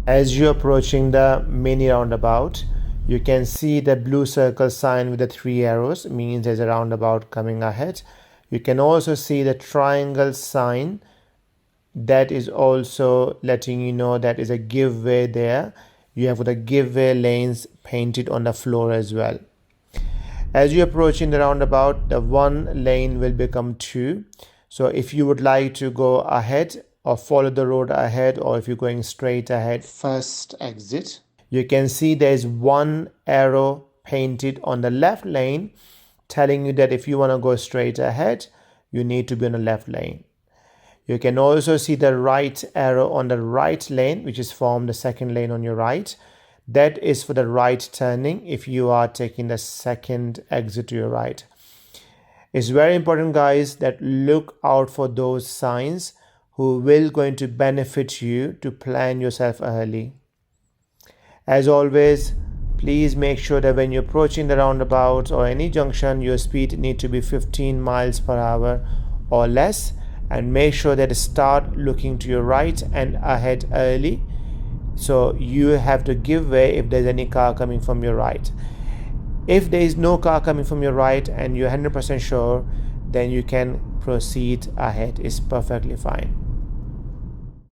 As you're approaching the mini roundabout, you can see the blue circle sign with the 3 arrows, means there's a roundabout coming ahead. You can also see the triangle sign that is also letting you know that is a give way there. You have the give way lanes painted on the floor as well. As you're approaching the roundabout, the one lane will become two. So if you would like to go ahead or follow the road ahead, or if you're going straight ahead, first exit. You can see there's one arrow painted on the left lane telling you that if you want to go straight ahead, you need to be on the left lane. You can also see the right arrow on the right lane, which is formed the second lane on your right. That is for the right turning if you are taking the second exit to your right. It's very important, guys, that look out for those signs who will going to benefit you to plan yourself early. As always, please make sure that when you're approaching the roundabout or any junction, your speed need to be 15 miles per hour or less, and make sure that start looking to your right and ahead early, so you have to give way if there's any car coming from your right. If there is no car coming from your right and you're 100% sure, then you can proceed ahead. It's perfectly fine.